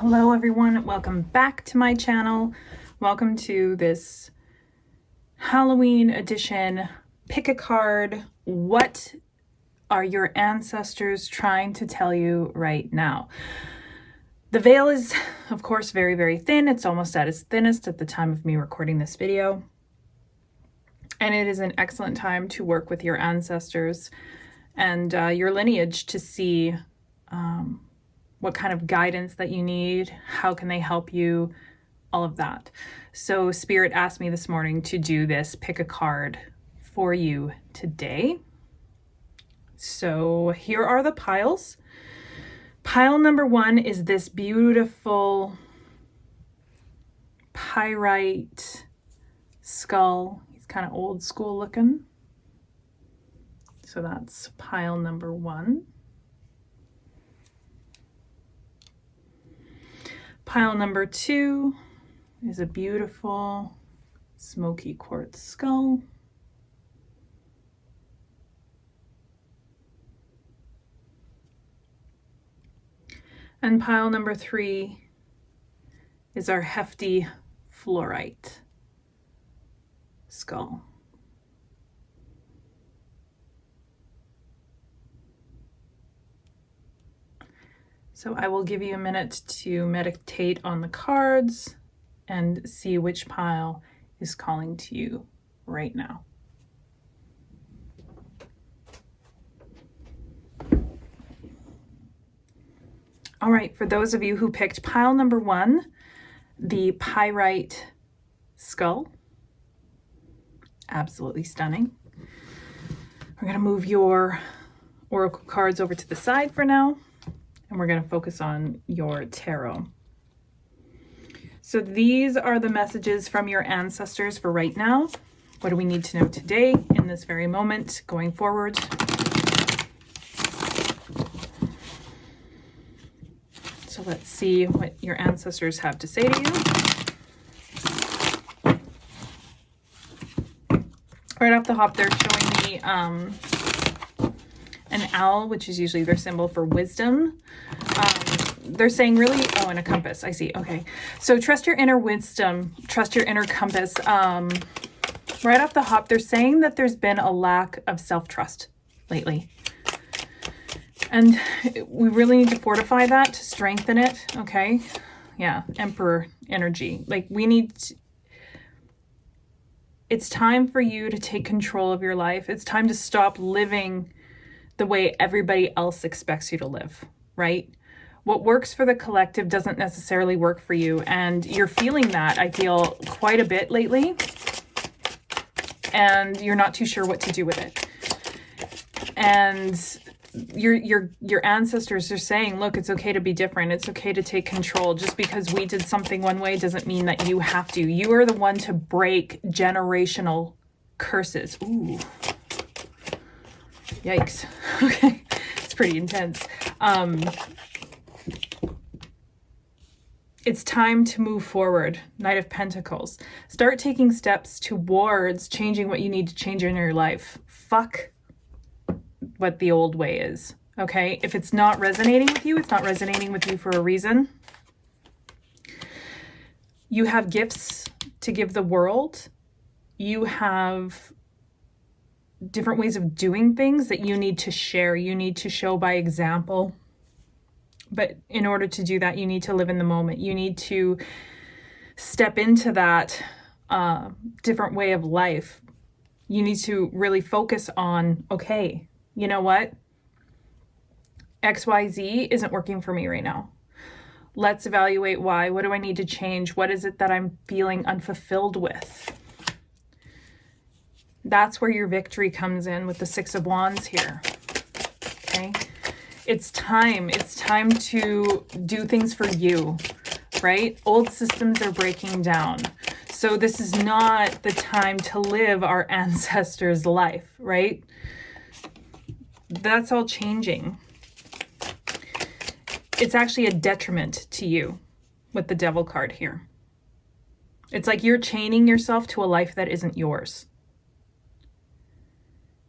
Hello everyone, welcome back to my channel. Welcome to this Halloween edition. Pick a card. What are your ancestors trying to tell you right now? The veil is, of course, very, very thin. It's almost at its thinnest at the time of me recording this video. And it is an excellent time to work with your ancestors and your lineage to see what kind of guidance that you need, how can they help you, all of that. So Spirit asked me this morning to do this pick a card for you today. So here are the piles. Pile number one is this beautiful pyrite skull. He's kind of old school looking. So that's pile number one. Pile number two is a beautiful smoky quartz skull. And pile number three is our hefty fluorite skull. So I will give you a minute to meditate on the cards and see which pile is calling to you right now. All right, for those of you who picked pile number one, the pyrite skull, absolutely stunning. We're gonna move your oracle cards over to the side for now. And we're going to focus on your tarot. So these are the messages from your ancestors for right now. What do we need to know today in this very moment going forward? So let's see what your ancestors have to say to you. Right off the hop, they're showing me an owl, which is usually their symbol for wisdom. They're saying really, oh, and a compass. I see. Okay. So trust your inner wisdom, trust your inner compass. Right off the hop, they're saying that there's been a lack of self-trust lately. And we really need to fortify that, to strengthen it. Okay. Yeah. Emperor energy. Like it's time for you to take control of your life. It's time to stop living the way everybody else expects you to live, right? What works for the collective doesn't necessarily work for you. And you're feeling that, I feel, quite a bit lately. And you're not too sure what to do with it. And your ancestors are saying, look, it's okay to be different. It's okay to take control. Just because we did something one way doesn't mean that you have to. You are the one to break generational curses. Ooh. Yikes. Okay. It's pretty intense. It's time to move forward. Knight of Pentacles. Start taking steps towards changing what you need to change in your life. Fuck what the old way is. Okay? If it's not resonating with you, it's not resonating with you for a reason. You have gifts to give the world. You have different ways of doing things that you need to share. You need to show by example. But in order to do that, you need to live in the moment. You need to step into that different way of life. You need to really focus on, okay, you know what? XYZ isn't working for me right now. Let's evaluate why. What do I need to change? What is it that I'm feeling unfulfilled with? That's where your victory comes in with the Six of Wands here. Okay? It's time to do things for you, right? Old systems are breaking down. So this is not the time to live our ancestors' life, right? That's all changing. It's actually a detriment to you with the Devil card here. It's like you're chaining yourself to a life that isn't yours.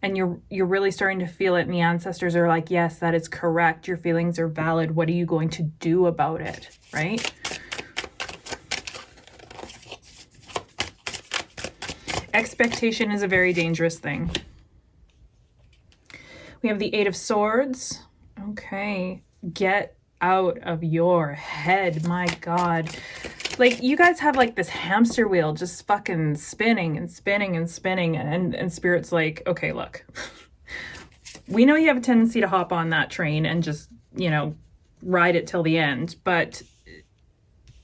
and you're really starting to feel it, and the ancestors are like, yes, that is correct. Your feelings are valid. What are you going to do about it, right? Expectation is a very dangerous thing. We have the Eight of Swords. Okay, get out of your head. My God. Like, you guys have like this hamster wheel just fucking spinning and spinning and spinning, and Spirit's like, okay, look, we know you have a tendency to hop on that train and just, you know, ride it till the end, but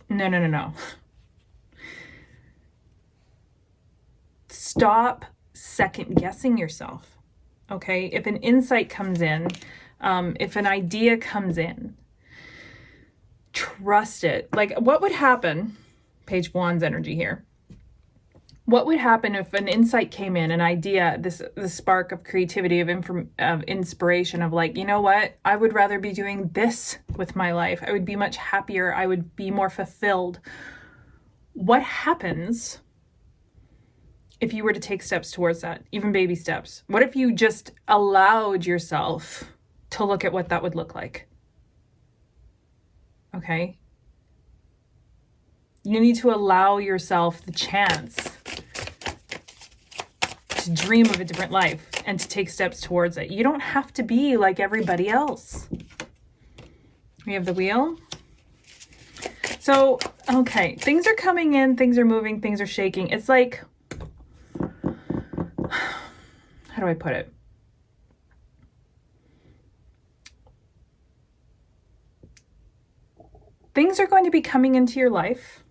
no. Stop second guessing yourself. Okay, if an insight comes in, if an idea comes in, trust it. Like, what would happen, Page of Wands energy here, what would happen if an insight came in, an idea, the spark of creativity, of inspiration, of like, you know what, I would rather be doing this with my life. I would be much happier. I would be more fulfilled. What happens if you were to take steps towards that, even baby steps? What if you just allowed yourself to look at what that would look like? Okay? You need to allow yourself the chance to dream of a different life and to take steps towards it. You don't have to be like everybody else. We have the Wheel. So, okay, things are coming in, things are moving, things are shaking. It's like, how do I put it? Things are going to be coming into your life.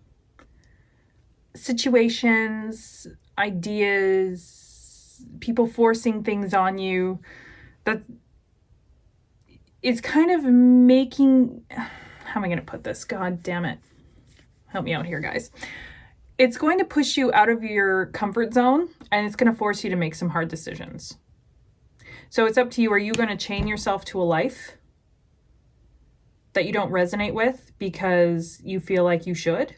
Situations, ideas, people forcing things on you. That is kind of making, how am I going to put this? God damn it. Help me out here, guys. It's going to push you out of your comfort zone, and it's going to force you to make some hard decisions. So it's up to you. Are you going to chain yourself to a life that you don't resonate with because you feel like you should?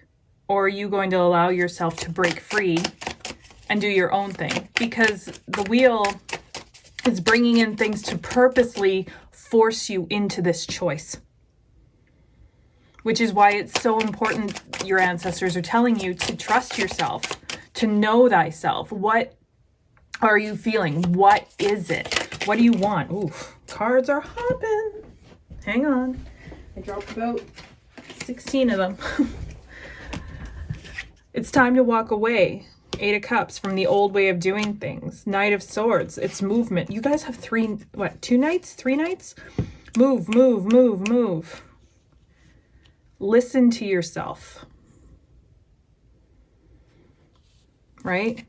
Or are you going to allow yourself to break free and do your own thing? Because the Wheel is bringing in things to purposely force you into this choice. Which is why it's so important, your ancestors are telling you to trust yourself, to know thyself. What are you feeling? What is it? What do you want? Ooh, cards are hopping. Hang on. I dropped about 16 of them. It's time to walk away. Eight of Cups, from the old way of doing things. Knight of Swords, it's movement. You guys have 2 nights? 3 nights? Move, move, move, move. Listen to yourself, right?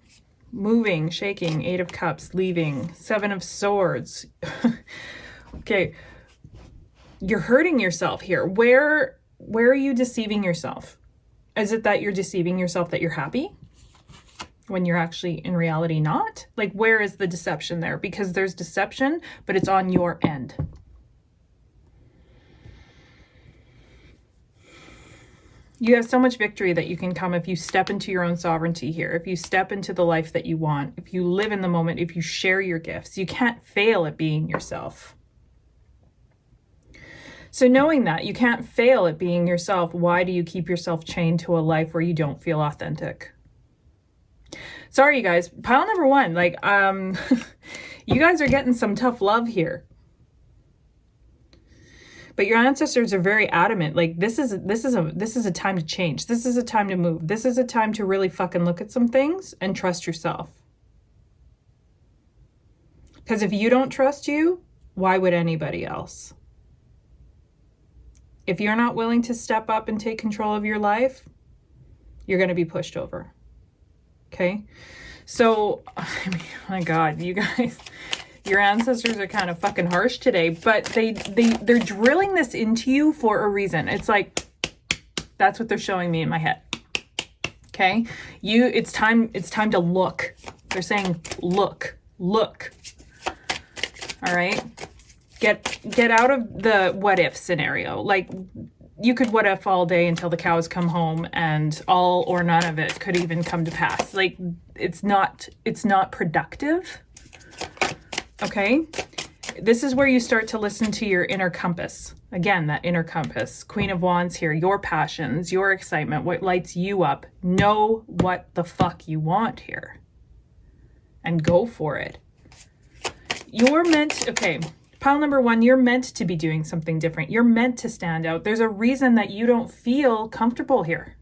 Moving, shaking, Eight of Cups, leaving, Seven of Swords. Okay, you're hurting yourself here. Where are you deceiving yourself? Is it that you're deceiving yourself that you're happy when you're actually in reality not? Like, where is the deception there? Because there's deception, but it's on your end. You have so much victory that you can come if you step into your own sovereignty here. If you step into the life that you want, if you live in the moment, if you share your gifts, you can't fail at being yourself. So knowing that you can't fail at being yourself, why do you keep yourself chained to a life where you don't feel authentic? Sorry, you guys. Pile number one, like, you guys are getting some tough love here. But your ancestors are very adamant. Like, this is a time to change. This is a time to move. This is a time to really fucking look at some things and trust yourself. Because if you don't trust you, why would anybody else? If you're not willing to step up and take control of your life, you're going to be pushed over. Okay? So, I mean, my God, you guys, your ancestors are kind of fucking harsh today, but they're drilling this into you for a reason. It's like, that's what they're showing me in my head. Okay? It's time to look. They're saying, look. All right? Get out of the what if scenario. Like, you could what if all day until the cows come home, and all or none of it could even come to pass. Like, it's not productive. okay? This is where you start to listen to your inner compass. Again, that inner compass. Queen of Wands here. Your passions, your excitement, what lights you up. Know what the fuck you want here. And go for it. You're meant, okay, pile number 1, you're meant to be doing something different. You're meant to stand out. There's a reason that you don't feel comfortable here.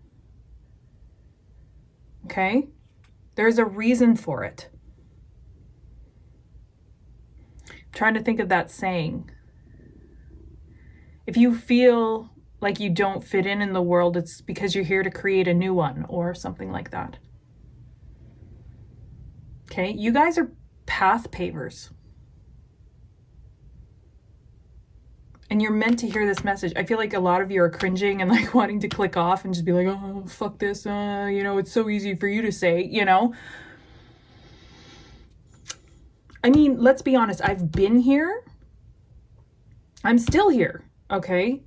Okay? There's a reason for it. I'm trying to think of that saying. If you feel like you don't fit in the world, it's because you're here to create a new one or something like that. Okay? You guys are path pavers. And you're meant to hear this message. I feel like a lot of you are cringing and like wanting to click off and just be like, oh, fuck this. You know, it's so easy for you to say, you know. I mean, let's be honest. I've been here. I'm still here. Okay.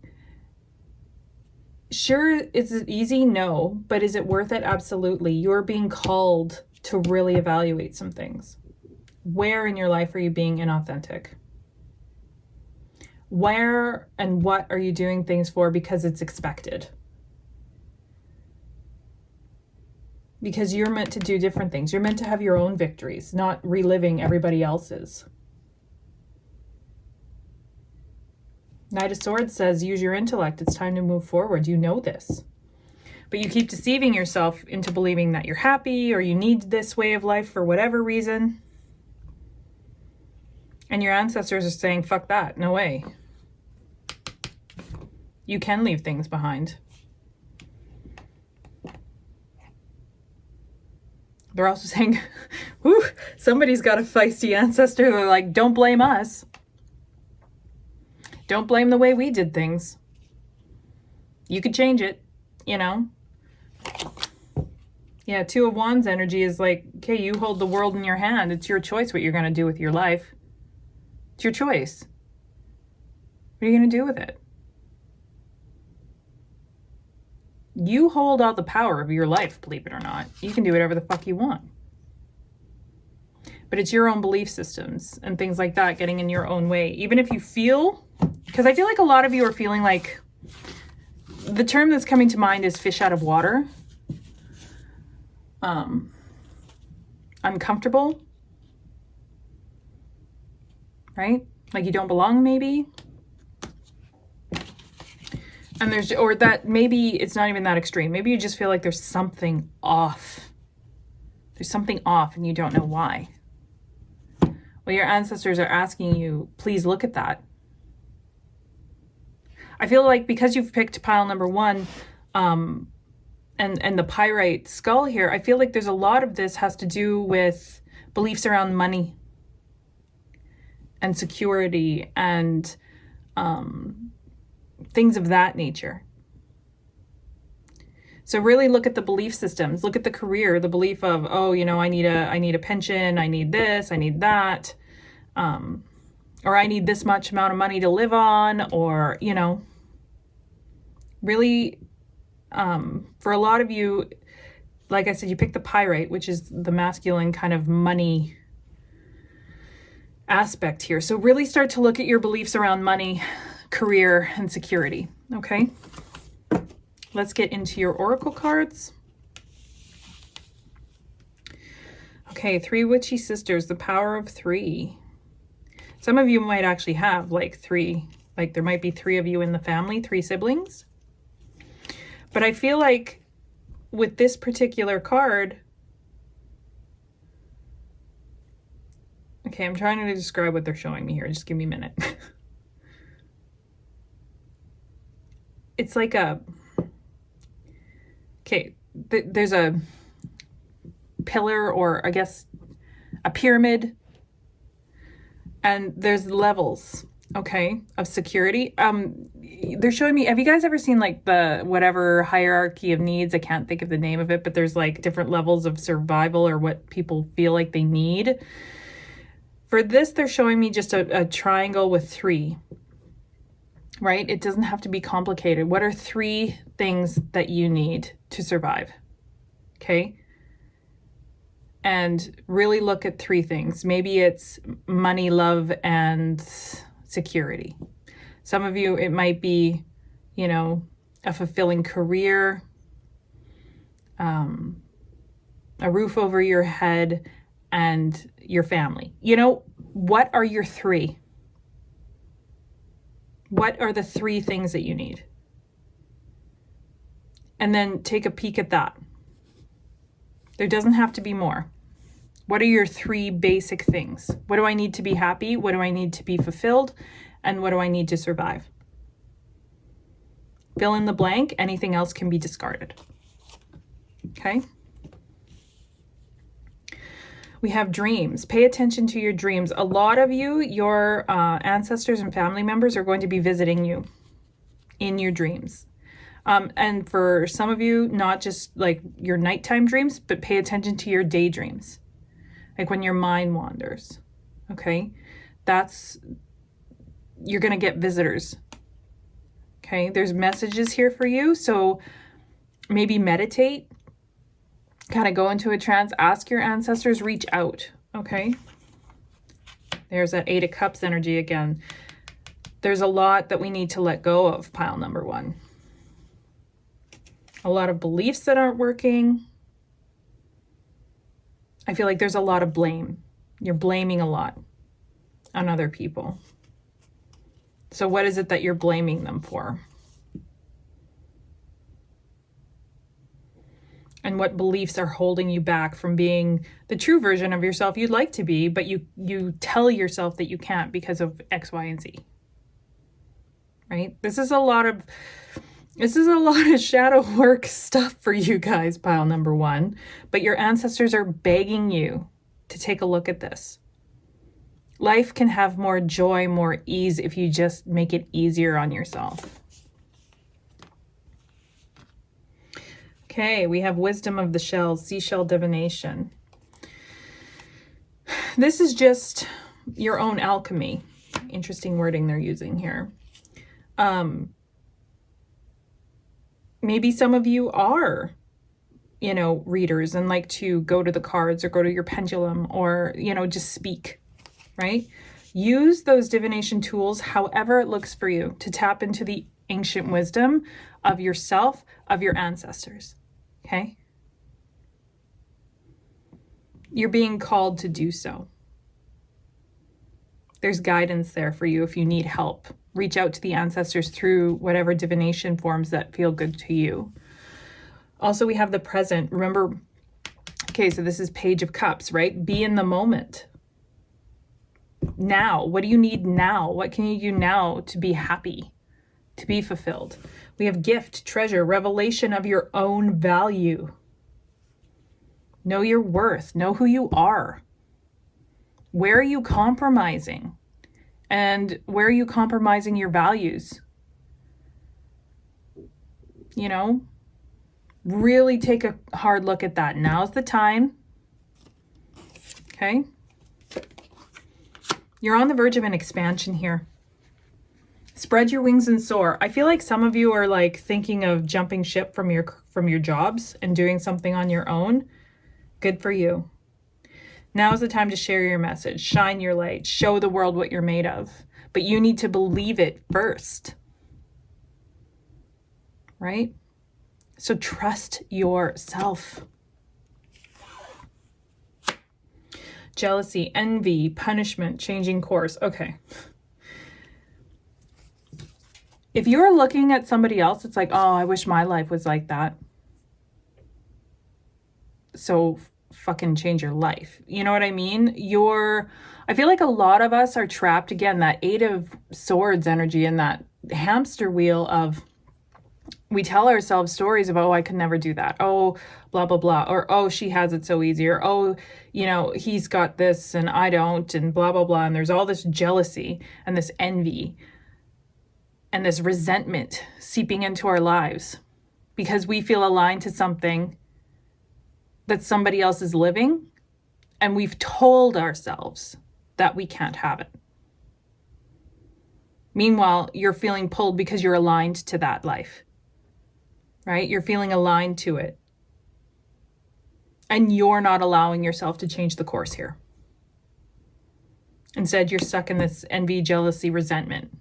Sure, is it easy? No. But is it worth it? Absolutely. You're being called to really evaluate some things. Where in your life are you being inauthentic? Where and what are you doing things for because it's expected? Because you're meant to do different things. You're meant to have your own victories, not reliving everybody else's. Knight of Swords says, use your intellect. It's time to move forward. You know this. But you keep deceiving yourself into believing that you're happy or you need this way of life for whatever reason. And your ancestors are saying, fuck that. No way. You can leave things behind. They're also saying, whew, somebody's got a feisty ancestor. They're like, don't blame us. Don't blame the way we did things. You could change it, you know? Yeah, Two of Wands energy is like, okay, you hold the world in your hand. It's your choice what you're going to do with your life. It's your choice. What are you going to do with it? You hold all the power of your life, believe it or not. You can do whatever the fuck you want. But it's your own belief systems and things like that getting in your own way. Even if you feel, because I feel like a lot of you are feeling like, the term that's coming to mind is fish out of water. Uncomfortable. Right? Like you don't belong maybe. And there's, or that maybe it's not even that extreme. Maybe you just feel like there's something off. There's something off and you don't know why. Well, your ancestors are asking you, please look at that. I feel like because you've picked pile number 1, and the pyrite skull here, I feel like there's a lot of this has to do with beliefs around money and security and things of that nature. So really look at the belief systems, look at the career, the belief of, oh, you know, I need a pension, I need this, I need that, or I need this much amount of money to live on, or, you know, really, for a lot of you, like I said, you pick the pyrite, which is the masculine kind of money aspect here. So really start to look at your beliefs around money, career, and security. Okay. Let's get into your oracle cards. Okay, 3 witchy sisters, the power of 3. Some of you might actually have like 3, like there might be 3 of you in the family, 3 siblings. But I feel like with this particular card, okay, I'm trying to describe what they're showing me here. Just give me a minute. It's like a, okay, there's a pillar, or I guess a pyramid, and there's levels, okay, of security. They're showing me, have you guys ever seen like the whatever hierarchy of needs? I can't think of the name of it, but there's like different levels of survival or what people feel like they need. For this, they're showing me just a triangle with 3. Right? It doesn't have to be complicated. What are 3 things that you need to survive? Okay. and really look at three things. Maybe it's money, love, and security. Some of you, it might be, you know, a fulfilling career, a roof over your head, and your family. You know, what are your three? What are the three things that you need? And then take a peek at that. There doesn't have to be more. What are your three basic things? What do I need to be happy? What do I need to be fulfilled? And what do I need to survive? Fill in the blank. Anything else can be discarded. Okay? We have dreams. Pay attention to your dreams. A lot of you, your ancestors and family members are going to be visiting you in your dreams. And for some of you, not just like your nighttime dreams, but pay attention to your daydreams. Like when your mind wanders. Okay? You're going to get visitors. Okay? There's messages here for you. So maybe meditate. Kind of go into a trance, ask your ancestors, reach out, okay? There's that 8 of Cups energy again. There's a lot that we need to let go of, pile number 1. A lot of beliefs that aren't working. I feel like there's a lot of blame. You're blaming a lot on other people. So what is it that you're blaming them for? And what beliefs are holding you back from being the true version of yourself you'd like to be, but you tell yourself that you can't because of X, Y, and Z. Right? This is a lot of shadow work stuff for you guys, pile number 1. But your ancestors are begging you to take a look at this. Life can have more joy, more ease if you just make it easier on yourself. Okay, we have wisdom of the shells, seashell divination. This is just your own alchemy. Interesting wording they're using here. Maybe some of you are, you know, readers and like to go to the cards or go to your pendulum or, you know, just speak, right? Use those divination tools however it looks for you to tap into the ancient wisdom of yourself, of your ancestors. Okay? You're being called to do so. There's guidance there for you if you need help. Reach out to the ancestors through whatever divination forms that feel good to you. Also, we have the present. Remember, okay, so this is Page of Cups, right? Be in the moment. Now. What do you need now? What can you do now to be happy, to be fulfilled? We have gift, treasure, revelation of your own value. Know your worth. Know who you are. Where are you compromising? And where are you compromising your values? You know, really take a hard look at that. Now's the time. Okay? You're on the verge of an expansion here. Spread your wings and soar. I feel like some of you are like thinking of jumping ship from your jobs and doing something on your own. Good for you. Now is the time to share your message, shine your light, show the world what you're made of. But you need to believe it first. Right? So trust yourself. Jealousy, envy, punishment, changing course. Okay. If you're looking at somebody else, it's like, oh, I wish my life was like that. So fucking change your life. You know what I mean? I feel like a lot of us are trapped, again, that 8 of Swords energy and that hamster wheel of, we tell ourselves stories of, oh, I could never do that. Oh, blah, blah, blah. Or, oh, she has it so easy. Or, oh, you know, he's got this and I don't, and blah, blah, blah. And there's all this jealousy and this envy and this resentment seeping into our lives because we feel aligned to something that somebody else is living, and we've told ourselves that we can't have it. Meanwhile, you're feeling pulled because you're aligned to that life, right? You're feeling aligned to it. And you're not allowing yourself to change the course here. Instead, you're stuck in this envy, jealousy, resentment.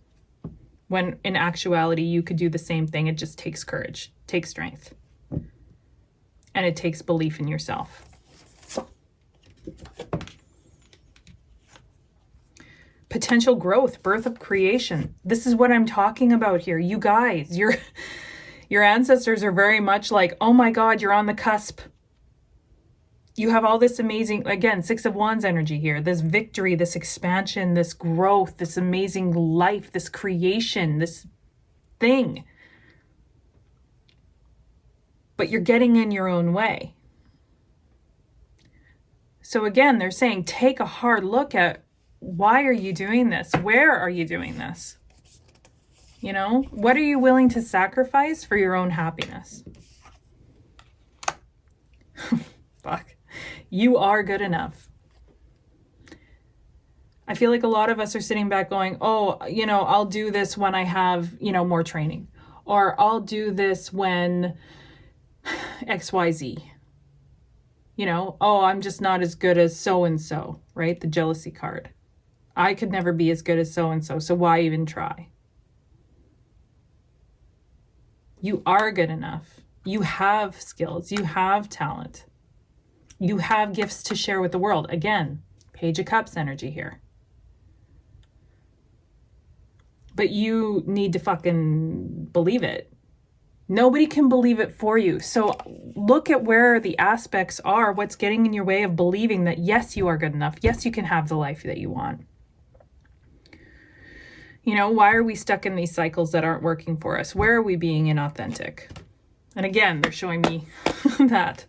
When in actuality, you could do the same thing. It just takes courage, takes strength. And it takes belief in yourself. Potential growth, birth of creation. This is what I'm talking about here. You guys, your ancestors are very much like, oh my God, you're on the cusp. You have all this amazing, again, 6 of Wands energy here, this victory, this expansion, this growth, this amazing life, this creation, this thing. But you're getting in your own way. So again, they're saying, take a hard look at, why are you doing this? Where are you doing this? You know, what are you willing to sacrifice for your own happiness? Fuck. You are good enough. I feel like a lot of us are sitting back going, oh, you know, I'll do this when I have, you know, more training. Or I'll do this when XYZ. You know, oh, I'm just not as good as so-and-so, right? The jealousy card. I could never be as good as so-and-so, so why even try? You are good enough. You have skills. You have talent. You have gifts to share with the world. Again, Page of Cups energy here. But you need to fucking believe it. Nobody can believe it for you. So look at where the aspects are, what's getting in your way of believing that yes, you are good enough. Yes, you can have the life that you want. You know, why are we stuck in these cycles that aren't working for us? Where are we being inauthentic? And again, they're showing me that.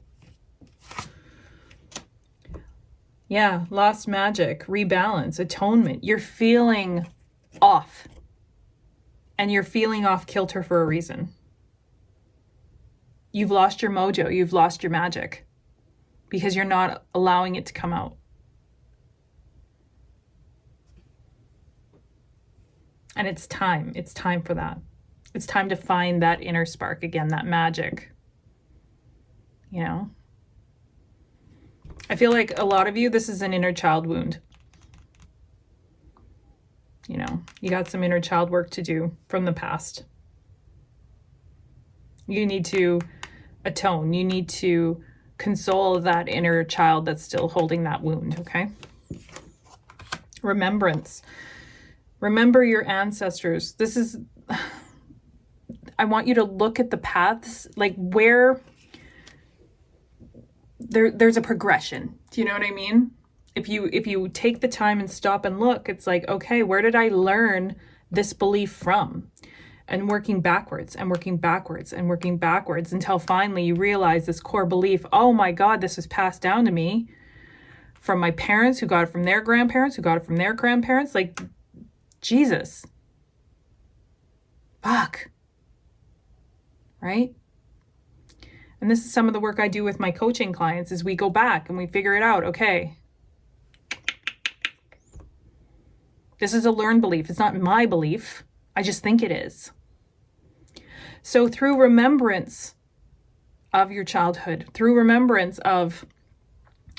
Yeah, lost magic, rebalance, atonement. You're feeling off. And you're feeling off kilter for a reason. You've lost your mojo. You've lost your magic. Because you're not allowing it to come out. And it's time. It's time for that. It's time to find that inner spark again, that magic. You know? I feel like a lot of you, this is an inner child wound. You know, you got some inner child work to do from the past. You need to atone. You need to console that inner child that's still holding that wound, okay? Remembrance. Remember your ancestors. This is, I want you to look at the paths, like where there's a progression. Do you know what I mean? If you take the time and stop and look, it's like, okay, where did I learn this belief from? And working backwards and working backwards and working backwards until finally you realize this core belief, oh my God, this was passed down to me from my parents who got it from their grandparents, who got it from their grandparents. Like, Jesus. Fuck. Right? And this is some of the work I do with my coaching clients is we go back and we figure it out. Okay. This is a learned belief. It's not my belief. I just think it is. So through remembrance of your childhood, through remembrance of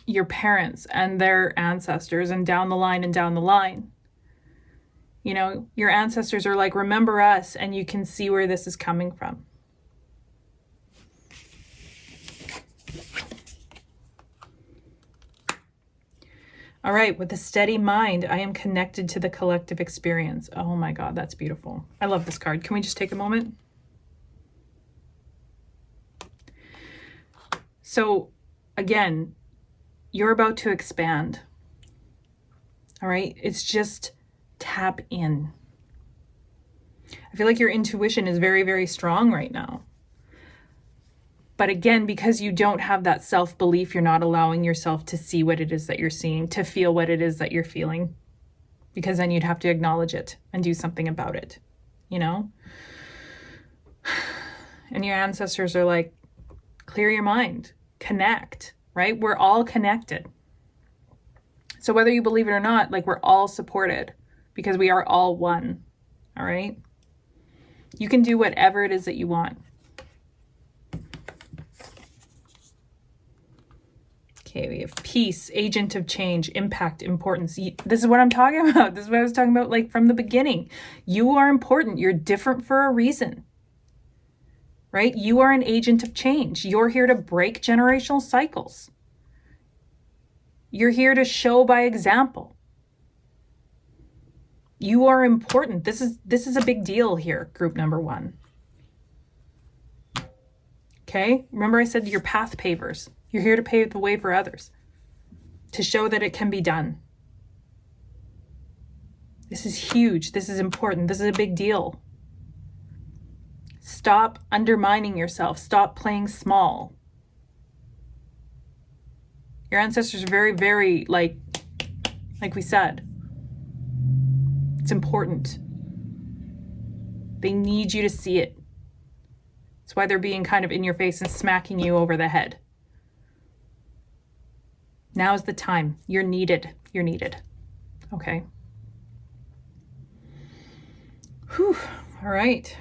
your parents and their ancestors and down the line, you know, your ancestors are like, remember us, and you can see where this is coming from. All right, with a steady mind, I am connected to the collective experience. Oh my God, that's beautiful. I love this card. Can we just take a moment? So again, you're about to expand. All right, it's just tap in. I feel like your intuition is very, very strong right now. But again, because you don't have that self-belief, you're not allowing yourself to see what it is that you're seeing, to feel what it is that you're feeling. Because then you'd have to acknowledge it and do something about it, you know? And your ancestors are like, clear your mind, connect, right? We're all connected. So whether you believe it or not, like we're all supported because we are all one, all right? You can do whatever it is that you want. Okay, we have peace, agent of change, impact, importance. This is what I'm talking about. This is what I was talking about like from the beginning. You are important. You're different for a reason, right? You are an agent of change. You're here to break generational cycles. You're here to show by example. You are important. This is a big deal here, group number 1. Okay? Remember I said you're path pavers. You're here to pave the way for others, to show that it can be done. This is huge. This is important. This is a big deal. Stop undermining yourself. Stop playing small. Your ancestors are very, very, like we said, it's important. They need you to see it. That's why they're being kind of in your face and smacking you over the head. Now's the time. You're needed. You're needed. Okay. Whew. All right.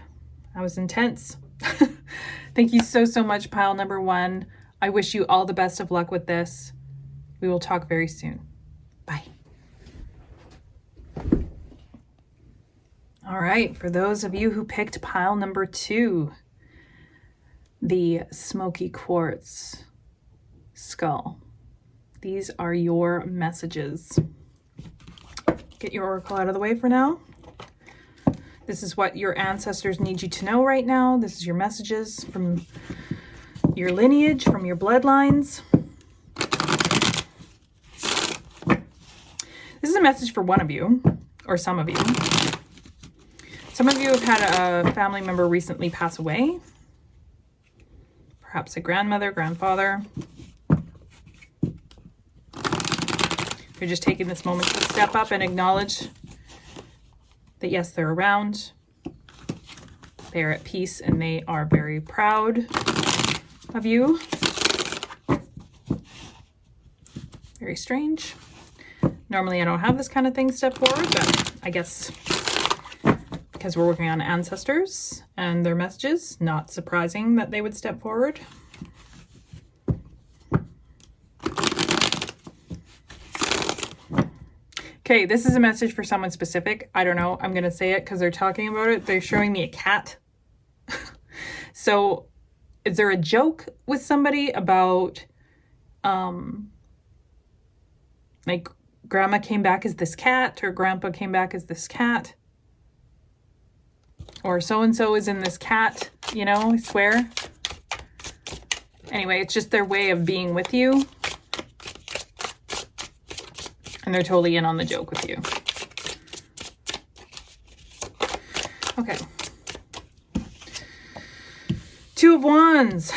That was intense. Thank you so, so much, pile number 1. I wish you all the best of luck with this. We will talk very soon. Bye. All right. For those of you who picked pile number 2, the smoky quartz skull. These are your messages. Get your oracle out of the way for now. This is what your ancestors need you to know right now. This is your messages from your lineage, from your bloodlines. This is a message for one of you, or some of you. Some of you have had a family member recently pass away. Perhaps a grandmother, grandfather. You're just taking this moment to step up and acknowledge that yes, they're around. They are at peace and they are very proud of you. Very strange. Normally I don't have this kind of thing step forward, but I guess because we're working on ancestors and their messages, not surprising that they would step forward. Okay, this is a message for someone specific. I don't know. I'm going to say it because they're talking about it. They're showing me a cat. So is there a joke with somebody about, like grandma came back as this cat or grandpa came back as this cat? Or so-and-so is in this cat, you know, I swear. Anyway, it's just their way of being with you. And they're totally in on the joke with you. Okay. 2 of Wands.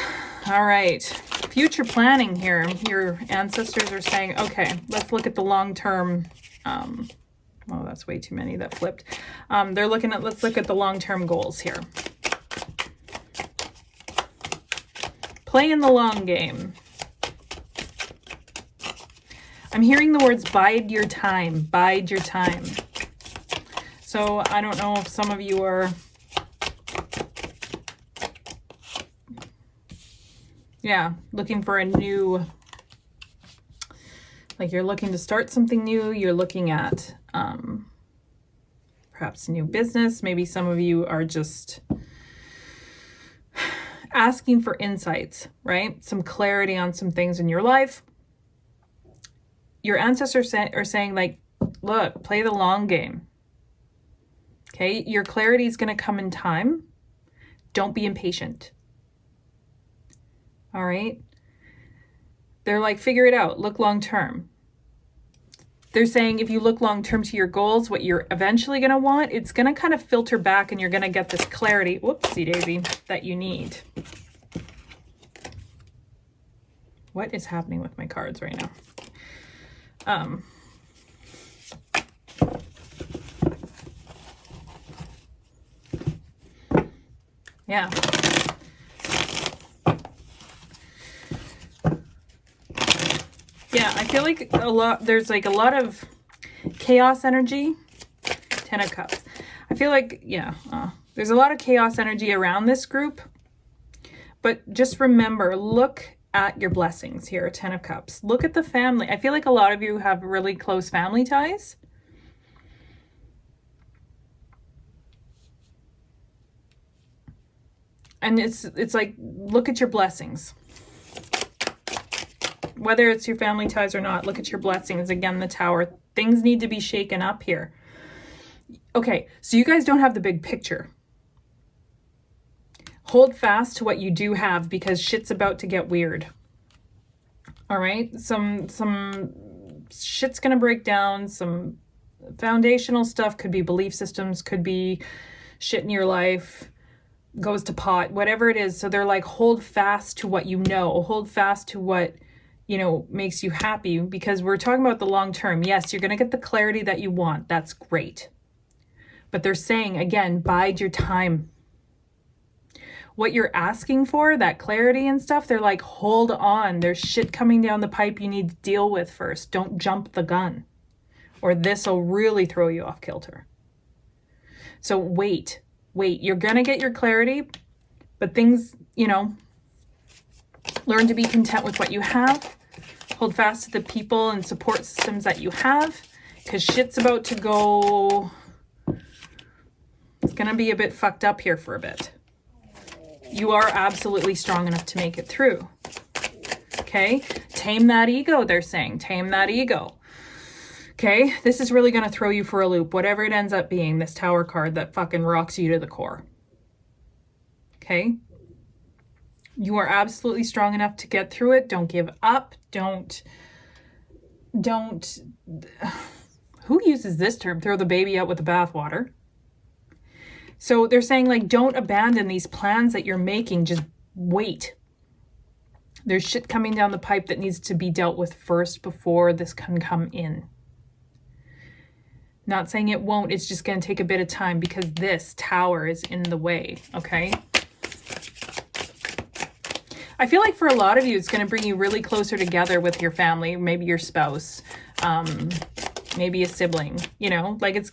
All right. Future planning here. Your ancestors are saying, okay, let's look at the long-term. Oh, that's way too many that flipped. They're looking at, let's look at the long-term goals here. Play in the long game. I'm hearing the words bide your time, bide your time. So I don't know if some of you are, looking for a new, like you're looking to start something new. You're looking at perhaps a new business. Maybe some of you are just asking for insights, right? Some clarity on some things in your life. Your ancestors are saying, like, look, play the long game. Okay, your clarity is going to come in time. Don't be impatient. All right. They're like, figure it out. Look long term. They're saying if you look long term to your goals, what you're eventually going to want, it's going to kind of filter back and you're going to get this clarity, whoopsie daisy, that you need. What is happening with my cards right now? Yeah. Yeah, I feel like there's like a lot of chaos energy. 10 of Cups. I feel like, there's a lot of chaos energy around this group. But just remember, look at your blessings here, 10 of Cups. Look at the family. I feel like a lot of you have really close family ties. And it's like, look at your blessings. Whether it's your family ties or not, look at your blessings. Again, the Tower. Things need to be shaken up here. Okay, so you guys don't have the big picture. Hold fast to what you do have, because shit's about to get weird. All right? Some shit's going to break down. Some foundational stuff, could be belief systems, could be shit in your life, goes to pot, whatever it is. So they're like, hold fast to what you know. Hold fast to what, you know, makes you happy, because we're talking about the long term. Yes, you're going to get the clarity that you want. That's great. But they're saying, again, bide your time. What you're asking for, that clarity and stuff, they're like, hold on. There's shit coming down the pipe you need to deal with first. Don't jump the gun, or this will really throw you off kilter. So wait. You're going to get your clarity, but things, you know, learn to be content with what you have. Hold fast to the people and support systems that you have, because shit's about to go. It's going to be a bit fucked up here for a bit. You are absolutely strong enough to make it through. Okay? Tame that ego, they're saying. Tame that ego. Okay? This is really going to throw you for a loop. Whatever it ends up being, this Tower card that fucking rocks you to the core. Okay? You are absolutely strong enough to get through it. Don't give up. Don't. Who uses this term? Throw the baby out with the bathwater. So they're saying, like, don't abandon these plans that you're making. Just wait. There's shit coming down the pipe that needs to be dealt with first before this can come in. Not saying it won't. It's just going to take a bit of time, because this Tower is in the way. Okay? I feel like for a lot of you, it's going to bring you really closer together with your family, maybe your spouse, maybe a sibling, you know, like it's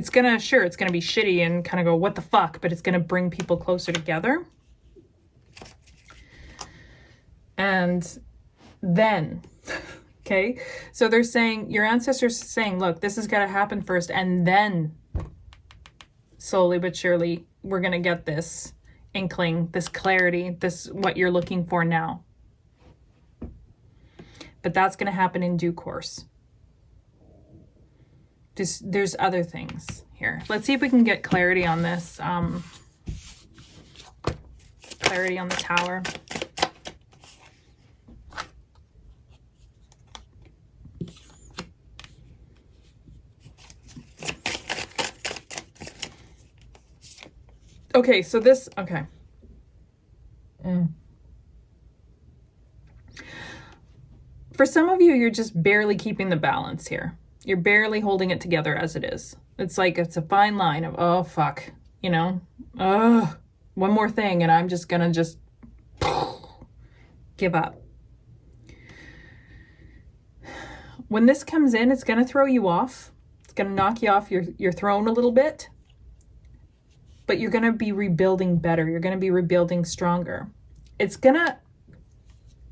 going to, sure, it's going to be shitty and kind of go, what the fuck, but it's going to bring people closer together. And then, okay, so they're saying, your ancestors are saying, look, this has got to happen first, and then slowly but surely, we're going to get this inkling, this clarity, this what you're looking for now. But that's going to happen in due course. There's other things here. Let's see if we can get clarity on this. Clarity on the Tower. Okay, so this, okay. For some of you, you're just barely keeping the balance here. You're barely holding it together as it is. It's like, it's a fine line of, oh, fuck, you know, one more thing, and I'm just gonna give up. When this comes in, it's gonna throw you off. It's gonna knock you off your throne a little bit. But you're going to be rebuilding better. You're going to be rebuilding stronger. It's going to,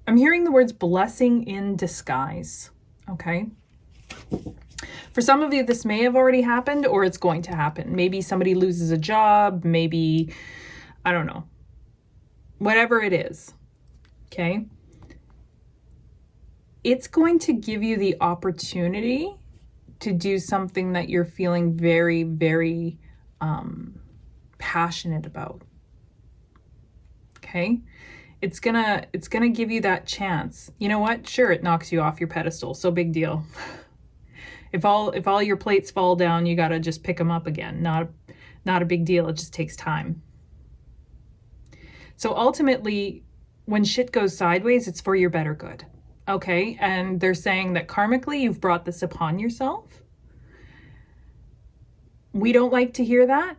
I'm hearing the words blessing in disguise. Okay. For some of you, this may have already happened, or it's going to happen. Maybe somebody loses a job. Maybe, I don't know, whatever it is. Okay. It's going to give you the opportunity to do something that you're feeling very, very, passionate about. Okay? It's gonna give you that chance. You know what? Sure, it knocks you off your pedestal. So big deal. If all your plates fall down, you gotta just pick them up again. Not a big deal. It just takes time. So ultimately, when shit goes sideways, it's for your better good. Okay? And they're saying that karmically, you've brought this upon yourself. We don't like to hear that.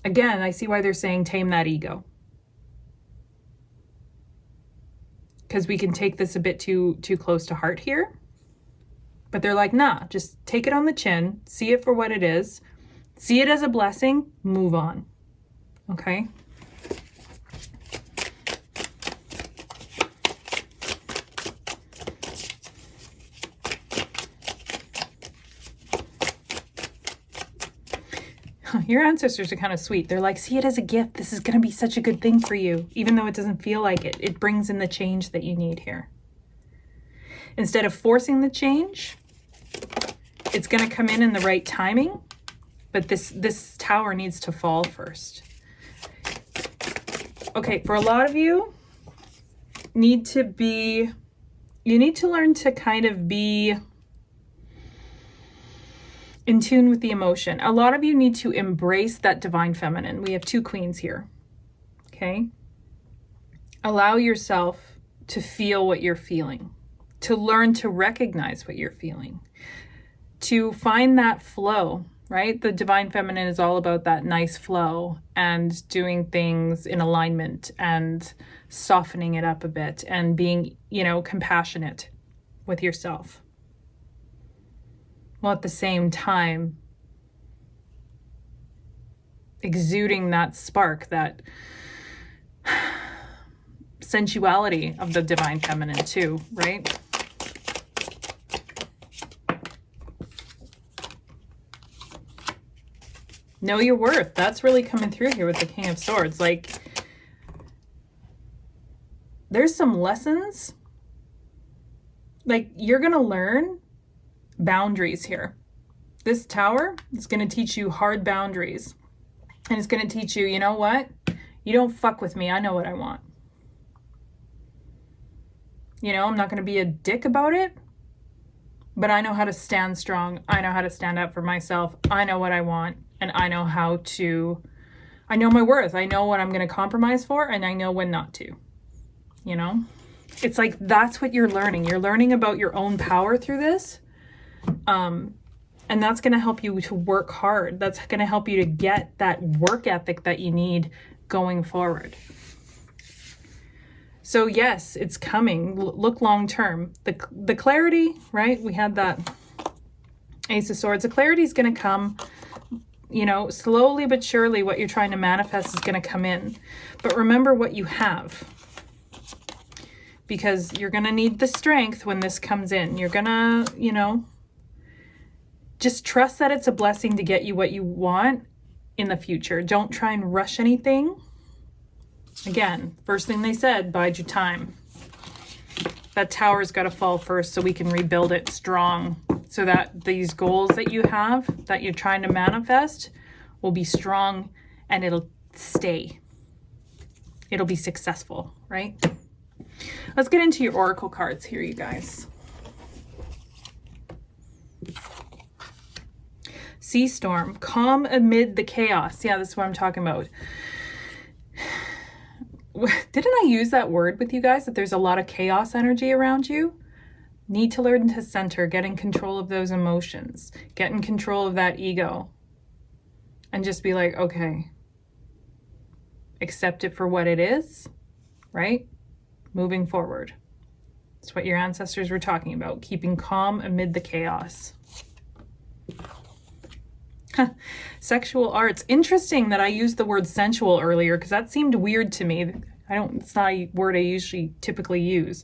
Again, I see why they're saying tame that ego. Because we can take this a bit too close to heart here. But they're like, nah, just take it on the chin, see it for what it is, see it as a blessing, move on. Okay? Your ancestors are kind of sweet. They're like, see it as a gift. This is going to be such a good thing for you. Even though it doesn't feel like it, it brings in the change that you need here. Instead of forcing the change, it's going to come in the right timing. But this tower needs to fall first. Okay, for a lot of you, you need to learn to kind of be in tune with the emotion. A lot of you need to embrace that divine feminine. We have two queens here. Okay? Allow yourself to feel what you're feeling, to learn to recognize what you're feeling, to find that flow, right? The divine feminine is all about that nice flow and doing things in alignment and softening it up a bit and being, compassionate with yourself. While at the same time, exuding that spark, that sensuality of the divine feminine too, right? Know your worth. That's really coming through here with the King of Swords. Like, there's some lessons. Like, you're going to learn boundaries here. This tower is going to teach you hard boundaries. And it's going to teach you, you know what? You don't fuck with me. I know what I want. I'm not going to be a dick about it. But I know how to stand strong. I know how to stand up for myself. I know what I want. And I know I know my worth. I know what I'm going to compromise for, and I know when not to. It's like, that's what you're learning. You're learning about your own power through this. And that's going to help you to work hard. That's going to help you to get that work ethic that you need going forward. So yes, it's coming. Look long term. The clarity, right? We had that Ace of Swords. The clarity is going to come. Slowly but surely what you're trying to manifest is going to come in. But remember what you have. Because you're going to need the strength when this comes in. You're going to, just trust that it's a blessing to get you what you want in the future. Don't try and rush anything. Again, first thing they said, bide your time. That tower's got to fall first so we can rebuild it strong. So that these goals that you have, that you're trying to manifest, will be strong and it'll stay. It'll be successful, right? Let's get into your oracle cards here, you guys. Sea storm, calm amid the chaos. Yeah, this is what I'm talking about. Didn't I use that word with you guys, that there's a lot of chaos energy around you? Need to learn to center, get in control of those emotions, get in control of that ego, and just be like, okay, accept it for what it is, right? Moving forward. It's what your ancestors were talking about, keeping calm amid the chaos. Sexual arts. Interesting that I used the word sensual earlier, because that seemed weird to me. It's not a word I typically use.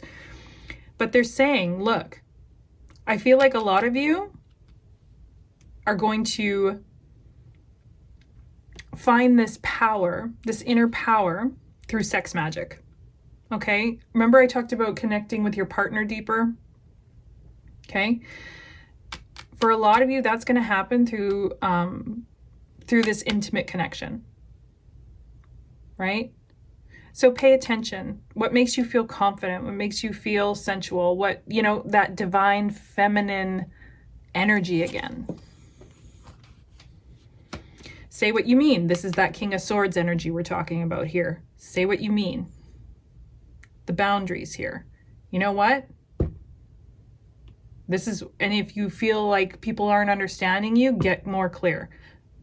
But they're saying, look, I feel like a lot of you are going to find this power, this inner power, through sex magic. Okay? Remember I talked about connecting with your partner deeper? Okay? For a lot of you, that's going to happen through this intimate connection. Right? So pay attention. What makes you feel confident? What makes you feel sensual? What, that divine feminine energy again. Say what you mean. This is that King of Swords energy we're talking about here. Say what you mean. The boundaries here. You know what? And if you feel like people aren't understanding you, get more clear.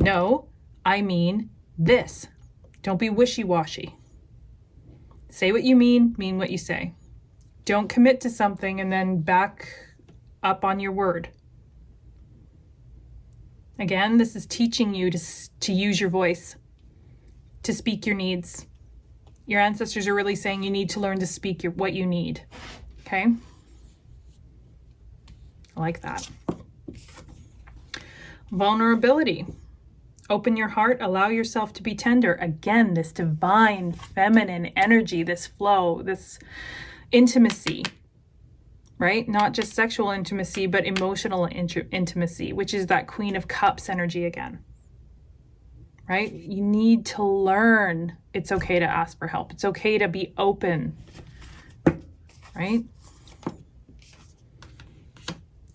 No, I mean this. Don't be wishy-washy. Say what you mean what you say. Don't commit to something and then back up on your word. Again, this is teaching you to use your voice, to speak your needs. Your ancestors are really saying you need to learn to speak what you need. Okay? I like that. Vulnerability. Open your heart, allow yourself to be tender. Again, this divine feminine energy, this flow, this intimacy, right? Not just sexual intimacy, but emotional intimacy, which is that Queen of Cups energy again, right? You need to learn it's okay to ask for help. It's okay to be open, right?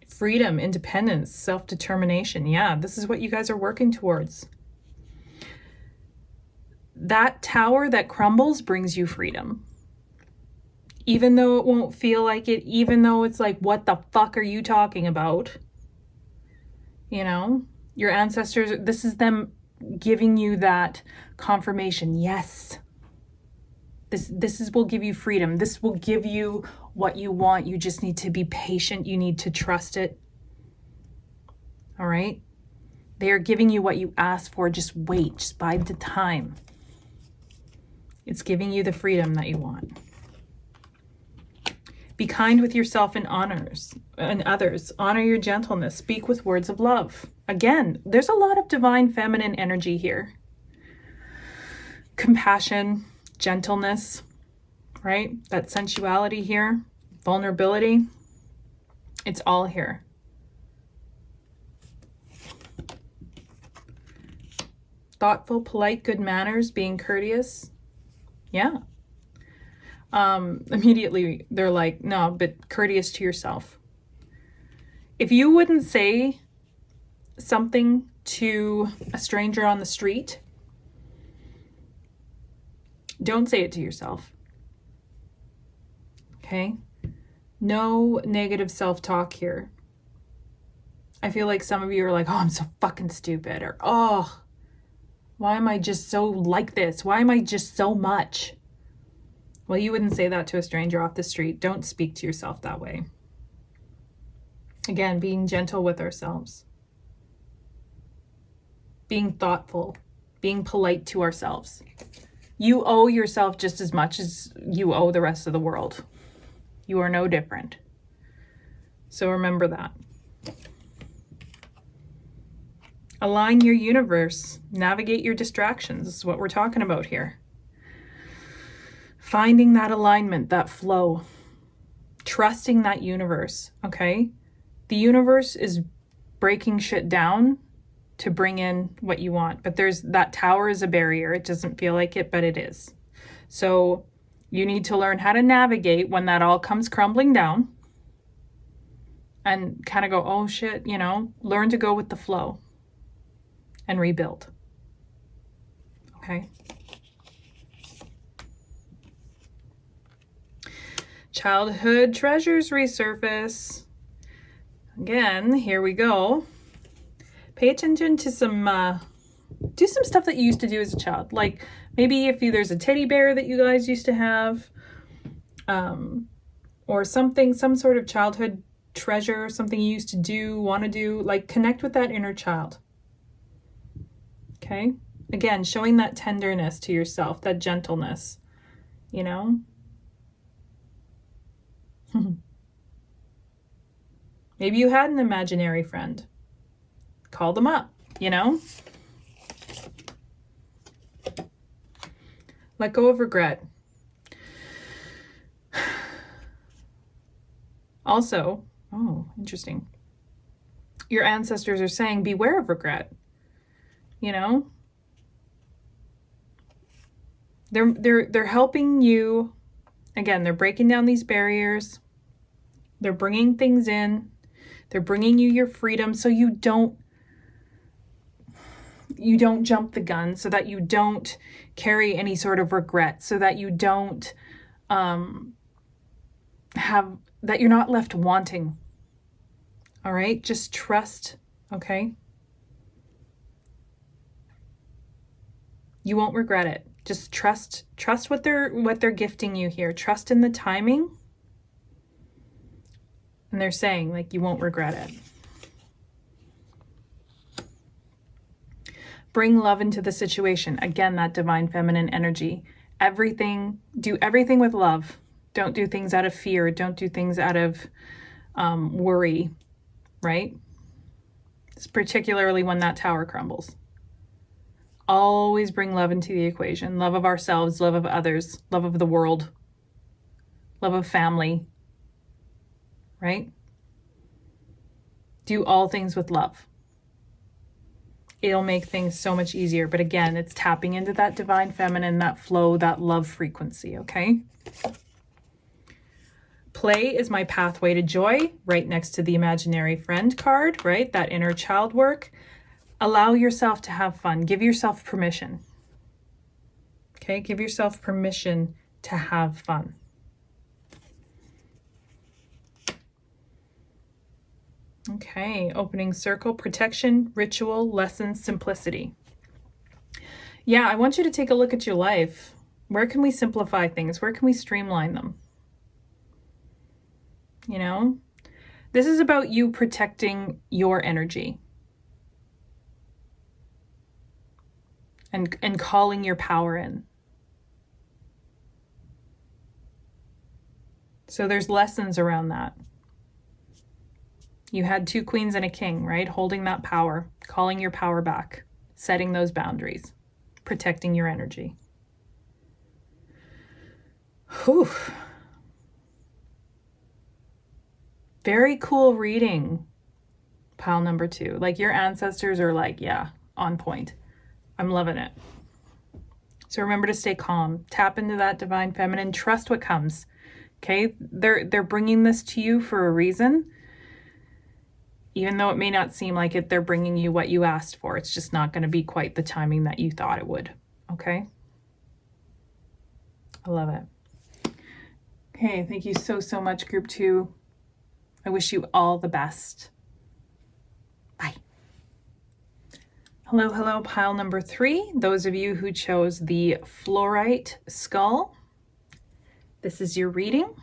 Freedom, independence, self-determination. Yeah, this is what you guys are working towards. That tower that crumbles brings you freedom. Even though it won't feel like it, even though it's like, what the fuck are you talking about? You know, your ancestors, this is them giving you that confirmation. Yes, this will give you freedom. This will give you what you want. You just need to be patient. You need to trust it. All right. They are giving you what you asked for. Just wait, just bide the time. It's giving you the freedom that you want. Be kind with yourself and others. Honor your gentleness. Speak with words of love. Again, there's a lot of divine feminine energy here. Compassion, gentleness, right? That sensuality here, vulnerability. It's all here. Thoughtful, polite, good manners, being courteous. Yeah. Immediately they're like, no, but courteous to yourself. If you wouldn't say something to a stranger on the street, don't say it to yourself. Okay? No negative self-talk here. I feel like some of you are like, oh, I'm so fucking stupid, or oh, why am I just so like this? Why am I just so much? Well, you wouldn't say that to a stranger off the street. Don't speak to yourself that way. Again, being gentle with ourselves. Being thoughtful. Being polite to ourselves. You owe yourself just as much as you owe the rest of the world. You are no different. So remember that. Align your universe. Navigate your distractions. This is what we're talking about here. Finding that alignment, that flow, trusting that universe, okay? The universe is breaking shit down to bring in what you want, but that tower is a barrier. It doesn't feel like it, but it is. So you need to learn how to navigate when that all comes crumbling down and kind of go, oh shit, you know, learn to go with the flow and rebuild, okay? Childhood treasures resurface. Again, here we go. Pay attention to do some stuff that you used to do as a child. Like maybe if there's a teddy bear that you guys used to have, or something, some sort of childhood treasure, something you used to do, want to do, like connect with that inner child. Okay. Again, showing that tenderness to yourself, that gentleness, you know? Maybe you had an imaginary friend. Call them up, you know? Let go of regret. Also, oh, interesting. Your ancestors are saying, beware of regret. You know? They're helping you. Again, they're breaking down these barriers. They're bringing things in. They're bringing you your freedom so you don't jump the gun, so that you don't carry any sort of regret, so that you don't that you're not left wanting. All right? Just trust, okay? You won't regret it. Just trust what they're gifting you here. Trust in the timing. And they're saying, like, you won't regret it. Bring love into the situation. Again, that divine feminine energy. Do everything with love. Don't do things out of fear. Don't do things out of worry, right? It's particularly when that tower crumbles. always bring love into the equation. Love of ourselves, love of others, love of the world, love of family, right? Do all things with love. It'll make things so much easier. But again, it's tapping into that divine feminine, that flow, that love frequency, okay? Play is my pathway to joy, right next to the imaginary friend card, right? That inner child work. Allow yourself to have fun. Give yourself permission. Okay, give yourself permission to have fun. Okay, opening circle, protection, ritual, lessons, simplicity. Yeah, I want you to take a look at your life. Where can we simplify things? Where can we streamline them? You know, this is about you protecting your energy and calling your power in. So there's lessons around that. You had 2 queens and a king, right? Holding that power, calling your power back, setting those boundaries, protecting your energy. Whew. Very cool reading, pile number 2. Like your ancestors are like, yeah, on point. I'm loving it. So remember to stay calm. Tap into that divine feminine. Trust what comes. Okay? They're bringing this to you for a reason. Even though it may not seem like it, they're bringing you what you asked for. It's just not going to be quite the timing that you thought it would. Okay? I love it. Okay, thank you so much, Group 2. I wish you all the best. Bye. Hello, pile number 3. Those of you who chose the fluorite skull, this is your reading.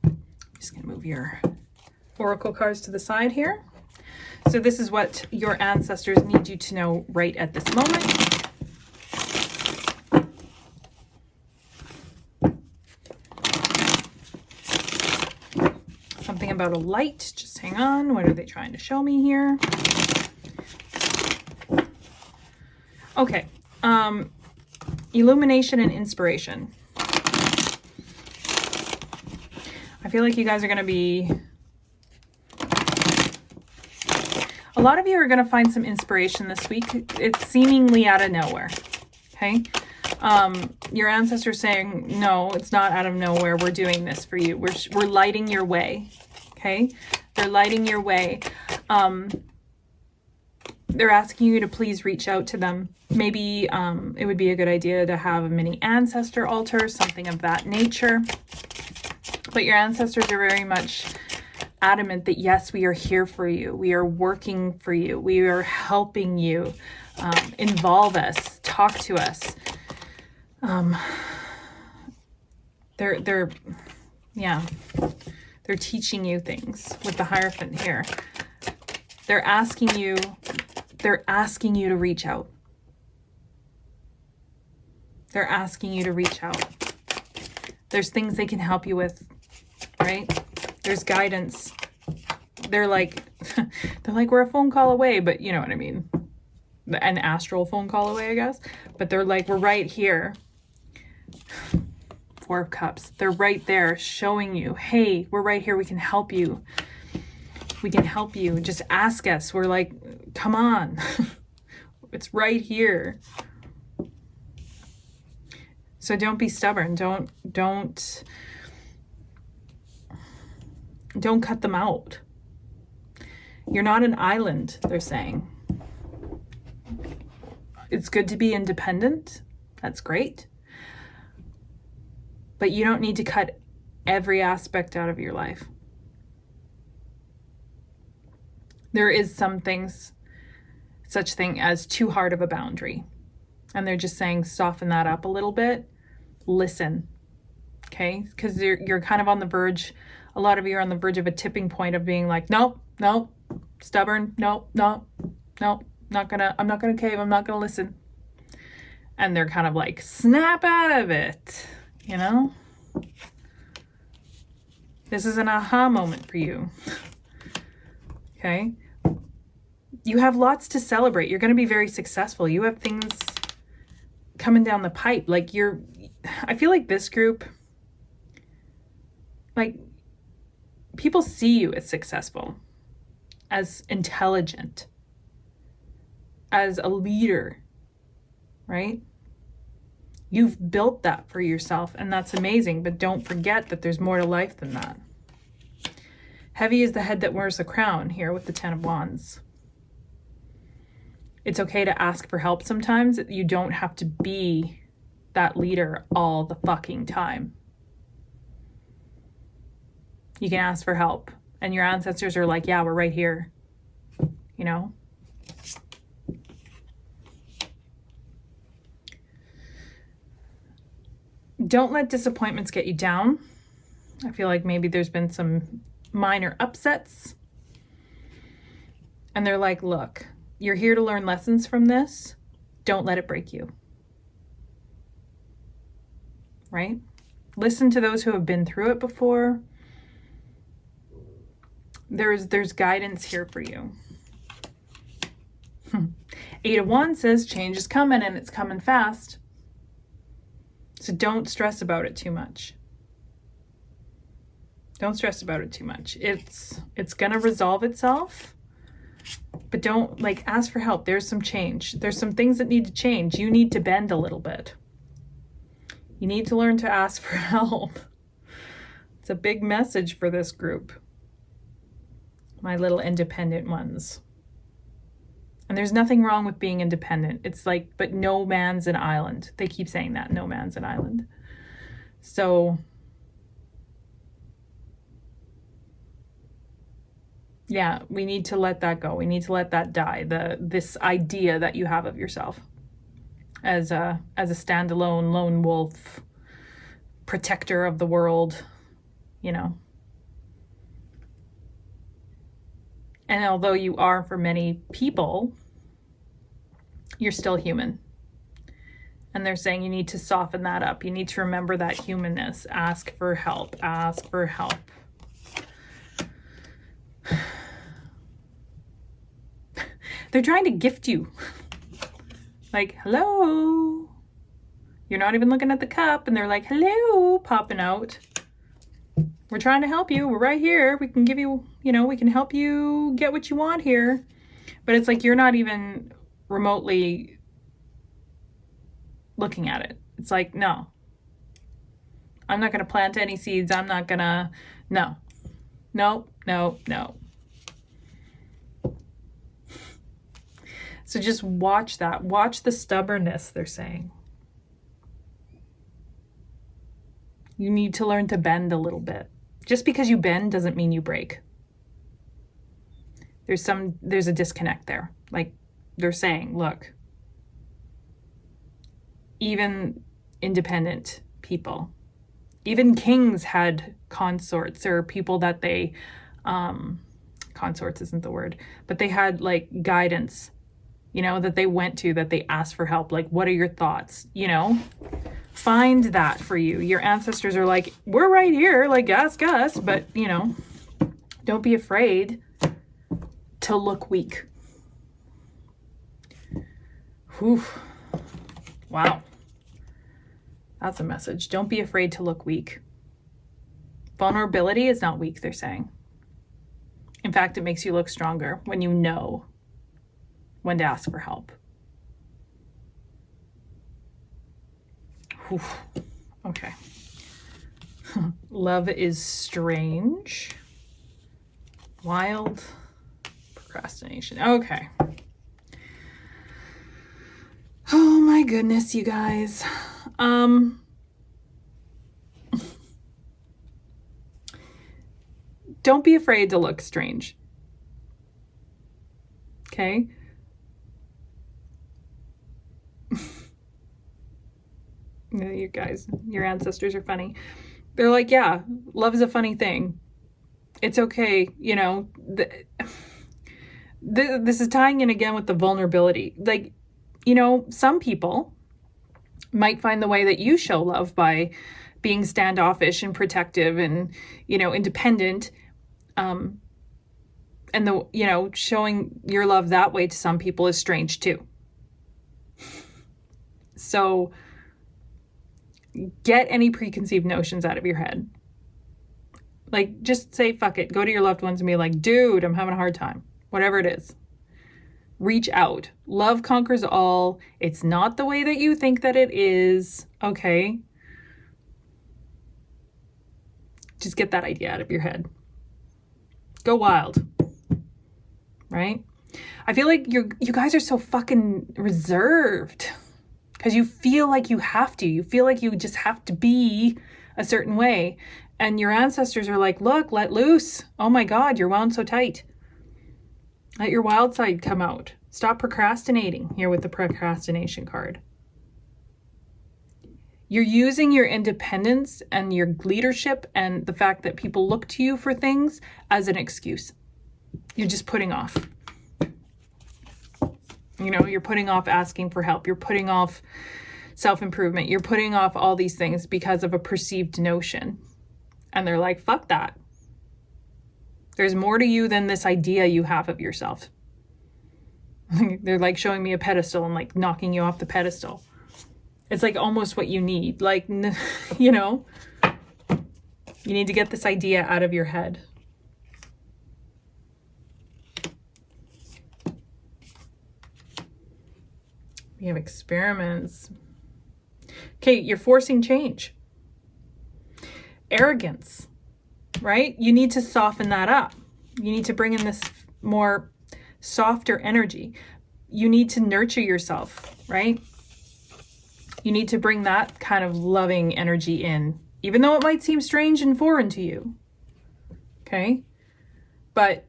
I'm just going to move your oracle cards to the side here. So this is what your ancestors need you to know right at this moment. Something about a light. Just hang on. What are they trying to show me here? Okay. Illumination and inspiration. I feel like you guys are going to be... A lot of you are going to find some inspiration this week. It's seemingly out of nowhere. Okay. Your ancestors saying, no, it's not out of nowhere. We're doing this for you. We're lighting your way. Okay. They're lighting your way. They're asking you to please reach out to them. Maybe, it would be a good idea to have a mini ancestor altar, something of that nature. But your ancestors are very much adamant that yes, we are here for you. We are working for you. We are helping you. Involve us. Talk to us. They're teaching you things with the Hierophant here. They're asking you to reach out. They're asking you to reach out. There's things they can help you with, right? There's guidance. They're like, we're a phone call away, but you know what I mean? An astral phone call away, I guess. But they're like, we're right here. 4 of Cups. They're right there showing you, hey, we're right here. We can help you. We can help you. Just ask us. We're like, come on. It's right here. So don't be stubborn. Don't cut them out. You're not an island, they're saying. It's good to be independent. That's great. But you don't need to cut every aspect out of your life. There is some things, such thing as too hard of a boundary. And they're just saying, soften that up a little bit. Listen. Okay? Because you're kind of on the verge. A lot of you are on the verge of a tipping point of being like, nope, stubborn, I'm not gonna cave, I'm not gonna listen. And they're kind of like, snap out of it, you know? This is an aha moment for you. Okay? You have lots to celebrate. You're going to be very successful. You have things coming down the pipe. Like I feel like this group, like people see you as successful, as intelligent, as a leader, right? You've built that for yourself, and that's amazing. But don't forget that there's more to life than that. Heavy is the head that wears the crown here with the 10 of Wands. It's okay to ask for help sometimes. You don't have to be that leader all the fucking time. You can ask for help, and your ancestors are like, yeah, we're right here. You know? Don't let disappointments get you down. I feel like maybe there's been some minor upsets. And they're like, look, you're here to learn lessons from this. Don't let it break you. Right? Listen to those who have been through it before. There's guidance here for you. 8 of Wands says change is coming, and it's coming fast. So don't stress about it too much. Don't stress about it too much. It's going to resolve itself. But don't, like, ask for help. There's some change. There's some things that need to change. You need to bend a little bit. You need to learn to ask for help. It's a big message for this group. My little independent ones. And there's nothing wrong with being independent. It's like, but no man's an island. They keep saying that, no man's an island. So, yeah, we need to let that go. We need to let that die. This idea that you have of yourself as a standalone lone wolf, protector of the world, you know. And although you are for many people, you're still human. And they're saying you need to soften that up. You need to remember that humanness. Ask for help. Ask for help. They're trying to gift you. Like, hello. You're not even looking at the cup, and they're like, hello, popping out. We're trying to help you. We're right here. We can give you, we can help you get what you want here. But it's like you're not even remotely looking at it. It's like, no. I'm not going to plant any seeds. I'm not going to, no. No. So just watch that. Watch the stubbornness, they're saying. You need to learn to bend a little bit. Just because you bend doesn't mean you break. There's a disconnect there. Like they're saying, look, even independent people, even kings had consorts or people that they, consorts isn't the word, but they had like guidance, that they went to, that they asked for help. Like, what are your thoughts? Find that for you. Your ancestors are like, we're right here, like ask us, but don't be afraid to look weak. Whew. Wow. That's a message. Don't be afraid to look weak. Vulnerability is not weak, they're saying. In fact, it makes you look stronger when you know when to ask for help. Whew. Okay. Love is strange. Wild. Procrastination. Okay. Oh my goodness, you guys. Don't be afraid to look strange. Okay? You guys, your ancestors are funny. They're like, yeah, love is a funny thing. It's okay, this is tying in again with the vulnerability. Like, some people might find the way that you show love by being standoffish and protective and, independent, And showing your love that way to some people is strange too. So get any preconceived notions out of your head. Like, just say, fuck it. Go to your loved ones and be like, dude, I'm having a hard time. Whatever it is. Reach out. Love conquers all. It's not the way that you think that it is. Okay. Just get that idea out of your head. Go wild. Right? I feel like you guys are so fucking reserved because you feel like you have to. You feel like you just have to be a certain way. And your ancestors are like, look, let loose. Oh my God, you're wound so tight. Let your wild side come out. Stop procrastinating here with the procrastination card. You're using your independence and your leadership and the fact that people look to you for things as an excuse. You're just putting off. You're putting off asking for help. You're putting off self-improvement. You're putting off all these things because of a perceived notion. And they're like, fuck that. There's more to you than this idea you have of yourself. They're like showing me a pedestal and like knocking you off the pedestal. It's like almost what you need. Like, you need to get this idea out of your head. We have experiments. Okay, you're forcing change. Arrogance, right? You need to soften that up. You need to bring in this more softer energy. You need to nurture yourself, right? You need to bring that kind of loving energy in, even though it might seem strange and foreign to you. Okay? But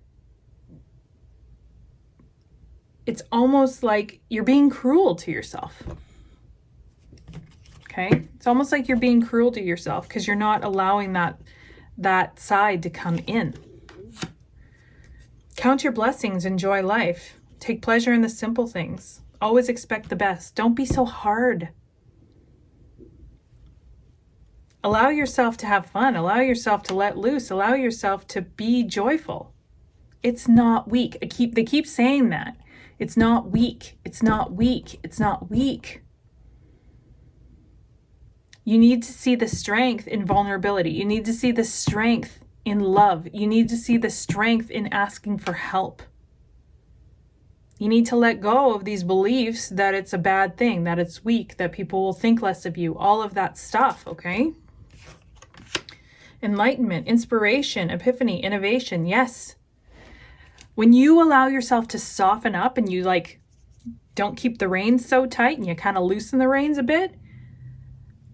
it's almost like you're being cruel to yourself. Okay? It's almost like you're being cruel to yourself because you're not allowing that side to come in. Count your blessings, enjoy life. Take pleasure in the simple things. Always expect the best. Don't be so hard. Allow yourself to have fun. Allow yourself to let loose. Allow yourself to be joyful. It's not weak. They keep saying that. It's not weak. It's not weak. It's not weak. You need to see the strength in vulnerability. You need to see the strength in love. You need to see the strength in asking for help. You need to let go of these beliefs that it's a bad thing, that it's weak, that people will think less of you, all of that stuff, okay? Enlightenment, inspiration, epiphany, innovation, yes. When you allow yourself to soften up and you don't keep the reins so tight and you kind of loosen the reins a bit,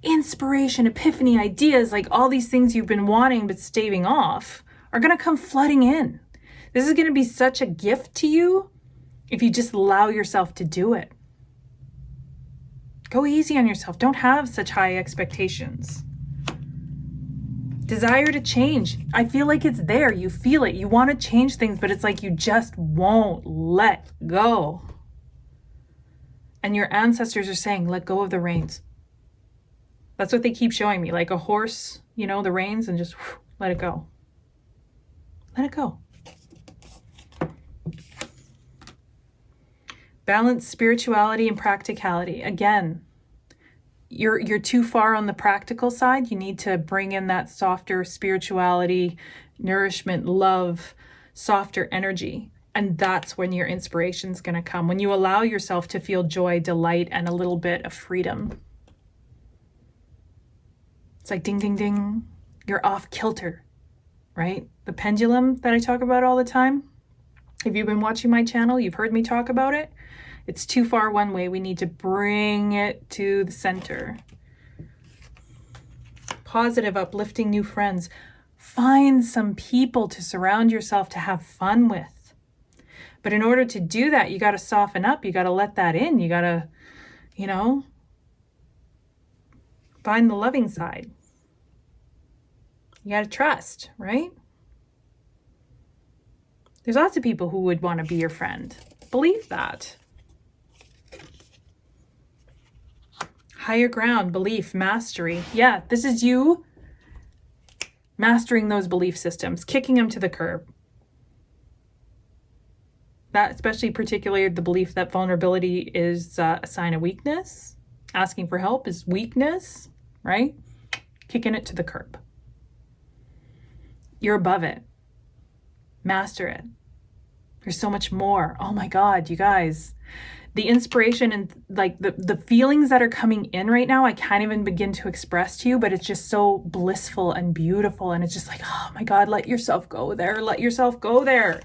inspiration, epiphany, ideas, like all these things you've been wanting but staving off are going to come flooding in. This is going to be such a gift to you if you just allow yourself to do it. Go easy on yourself. Don't have such high expectations. Desire to change. I feel like it's there. You feel it. You want to change things, but it's like you just won't let go. And your ancestors are saying, let go of the reins. That's what they keep showing me. Like a horse, the reins, and just let it go. Let it go. Balance spirituality and practicality. Again, you're too far on the practical side. You need to bring in that softer spirituality, nourishment, love, softer energy. And that's when your inspiration's going to come. When you allow yourself to feel joy, delight, and a little bit of freedom. It's like ding, ding, ding. You're off kilter, right? The pendulum that I talk about all the time. If you've been watching my channel, you've heard me talk about it. It's too far one way. We need to bring it to the center. Positive, uplifting new friends. Find some people to surround yourself to have fun with. But in order to do that, you got to soften up. You got to let that in. You got to, find the loving side. You got to trust, right? There's lots of people who would want to be your friend. Believe that. Higher ground, belief, mastery. Yeah, this is you mastering those belief systems, kicking them to the curb. That, especially particularly the belief that vulnerability is a sign of weakness. Asking for help is weakness, right? Kicking it to the curb. You're above it. Master it. There's so much more. Oh my God, you guys. The inspiration and like the feelings that are coming in right now, I can't even begin to express to you, but it's just so blissful and beautiful. And it's just like, oh my God, let yourself go there. Let yourself go there.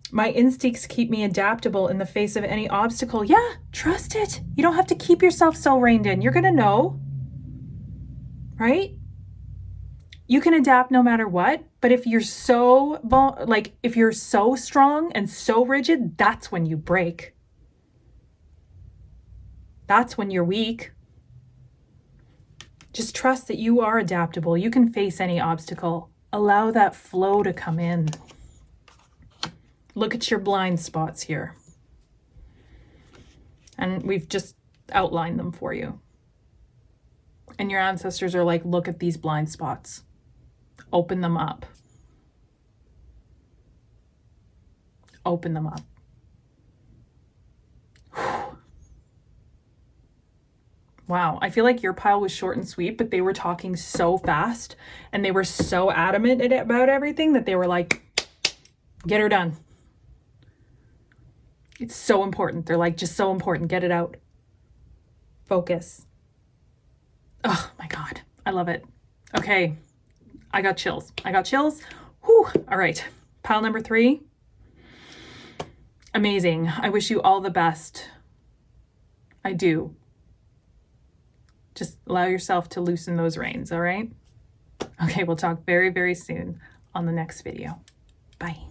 My instincts keep me adaptable in the face of any obstacle. Yeah, trust it. You don't have to keep yourself so reined in. You're going to know, right? You can adapt no matter what, but if you're so strong and so rigid, that's when you break. That's when you're weak. Just trust that you are adaptable. You can face any obstacle. Allow that flow to come in. Look at your blind spots here. And we've just outlined them for you. And your ancestors are like, look at these blind spots. Open them up. Open them up. Wow, I feel like your pile was short and sweet, but they were talking so fast and they were so adamant about everything that they were like, get her done. It's so important. They're like, just so important. Get it out. Focus. Oh my God, I love it. Okay. I got chills. Whew. All right. Pile number 3. Amazing. I wish you all the best. I do. Just allow yourself to loosen those reins. All right. Okay. We'll talk very, very soon on the next video. Bye.